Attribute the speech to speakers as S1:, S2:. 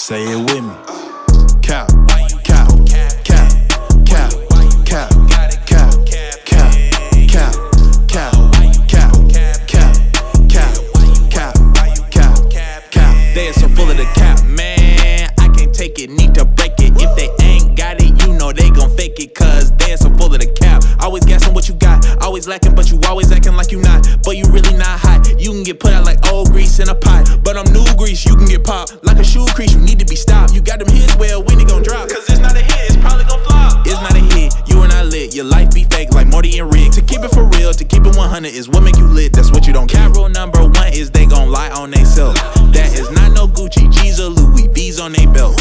S1: Say it with me. Cap, cap, cap, cap, cap, cap, cap, cap, cap, cap, cap, cap.
S2: They are so full of the cap, man. I can't take it, need to break it. If they ain't got it, you know they gon' fake it. Cause they are so full of the cap. Always guessing what you got, always lacking, but you always acting like you not. But you really not hot. You can get put out like old grease in a pot. But I'm new grease, you can get popped like a shoe crease. You need to be stopped. You got them hits, well, when it gon' drop? Cause it's not a hit, it's probably gon' flop. It's not a hit, you are not lit. Your life be fake like Morty and Rick. To keep it for real, to keep it 100 is what make you lit. That's what you don't care. Rule number one is they gon' lie on they self. That is not no Gucci, G's or Louis V's on they belt.